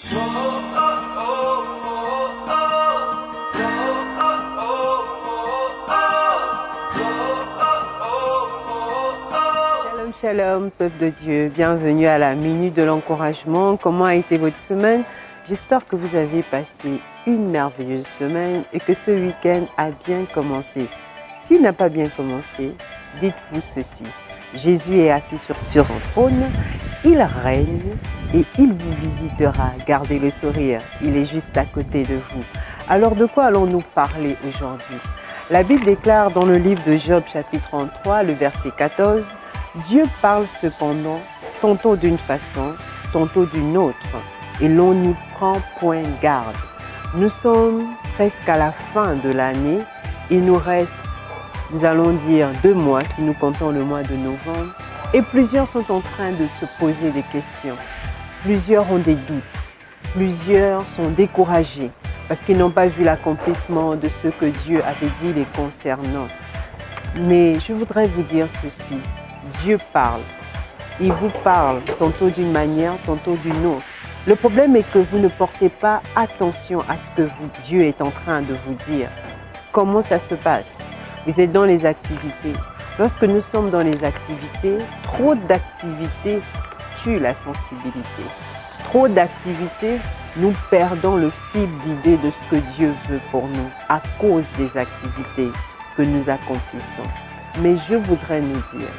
Shalom, shalom, peuple de Dieu. Bienvenue à la Minute de l'Encouragement. Comment a été votre semaine? J'espère que vous avez passé une merveilleuse semaine et que ce week-end a bien commencé. S'il n'a pas bien commencé, dites-vous ceci. Jésus est assis sur son trône, il règne et il vous visitera. Gardez le sourire, il est juste à côté de vous. Alors de quoi allons-nous parler aujourd'hui? La Bible déclare dans le livre de Job chapitre 33, le verset 14, « Dieu parle cependant tantôt d'une façon, tantôt d'une autre, et l'on n'y prend point garde. » Nous sommes presque à la fin de l'année, il nous reste, nous allons dire 2 mois si nous comptons le mois de novembre, et plusieurs sont en train de se poser des questions. Plusieurs ont des doutes, plusieurs sont découragés parce qu'ils n'ont pas vu l'accomplissement de ce que Dieu avait dit les concernant. Mais je voudrais vous dire ceci, Dieu parle. Il vous parle tantôt d'une manière, tantôt d'une autre. Le problème est que vous ne portez pas attention à ce que Dieu est en train de vous dire. Comment ça se passe? Vous êtes dans les activités. Lorsque nous sommes dans les activités, trop d'activités tuent la sensibilité. Trop d'activités, nous perdons le fil d'idée de ce que Dieu veut pour nous à cause des activités que nous accomplissons. Mais je voudrais nous dire,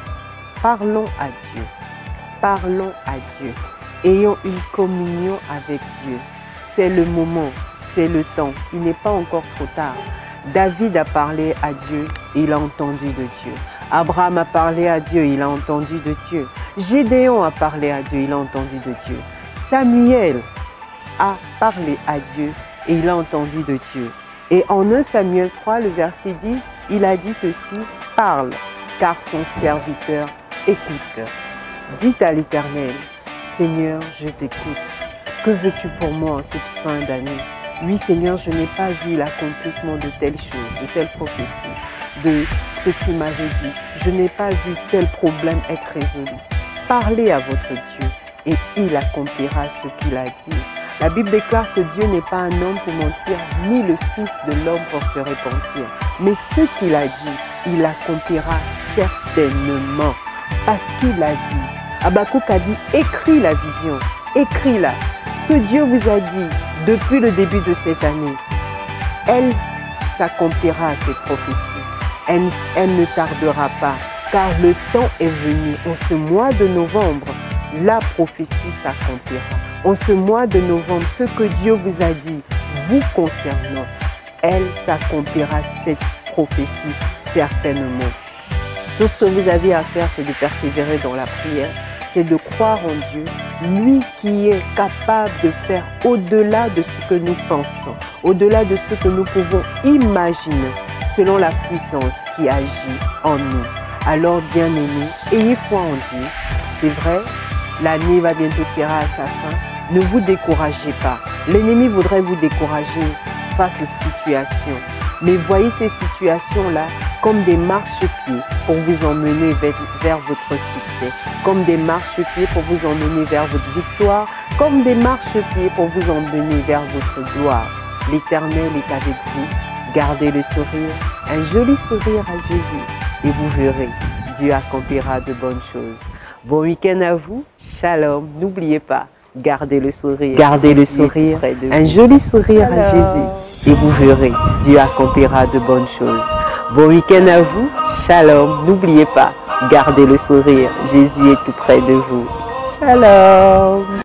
parlons à Dieu. Parlons à Dieu. Ayons une communion avec Dieu. C'est le moment, c'est le temps. Il n'est pas encore trop tard. David a parlé à Dieu, il a entendu de Dieu. Abraham a parlé à Dieu, il a entendu de Dieu. Gédéon a parlé à Dieu, il a entendu de Dieu. Samuel a parlé à Dieu et il a entendu de Dieu. Et en 1 Samuel 3, le verset 10, il a dit ceci, « Parle, car ton serviteur écoute. » Dites à l'Éternel, « Seigneur, je t'écoute. Que veux-tu pour moi en cette fin d'année? Oui, Seigneur, je n'ai pas vu l'accomplissement de telle chose, de telle prophétie, de ce que tu m'avais dit. Je n'ai pas vu tel problème être résolu. Parlez à votre Dieu et il accomplira ce qu'il a dit. » La Bible déclare que Dieu n'est pas un homme pour mentir, ni le Fils de l'homme pour se repentir. Mais ce qu'il a dit, il accomplira certainement. Parce qu'il a dit, Habakkuk a dit, écris la vision, écris-la. Ce que Dieu vous a dit depuis le début de cette année, elle s'accomplira, cette prophétie. Elle ne tardera pas, car le temps est venu. En ce mois de novembre, la prophétie s'accomplira. En ce mois de novembre, ce que Dieu vous a dit, vous concernant, elle s'accomplira, cette prophétie, certainement. Tout ce que vous avez à faire, c'est de persévérer dans la prière, c'est de croire en Dieu, lui qui est capable de faire au-delà de ce que nous pensons, au-delà de ce que nous pouvons imaginer, selon la puissance qui agit en nous. Alors, bien-aimés, ayez foi en Dieu. C'est vrai, l'année va bientôt tirer à sa fin. Ne vous découragez pas. L'ennemi voudrait vous décourager face aux situations. Mais voyez ces situations-là comme des marchepieds pour vous emmener vers votre succès, comme des marchepieds pour vous emmener vers votre victoire, comme des marchepieds pour vous emmener vers votre gloire. L'Éternel est avec vous. Gardez le sourire, un joli sourire à Jésus et vous verrez, Dieu accomplira de bonnes choses. Bon week-end à vous. Shalom. N'oubliez pas, gardez le sourire. Gardez le sourire, un joli sourire à Jésus et vous verrez, Dieu accomplira de bonnes choses. Bon week-end à vous. Shalom. N'oubliez pas, gardez le sourire. Jésus est tout près de vous. Shalom.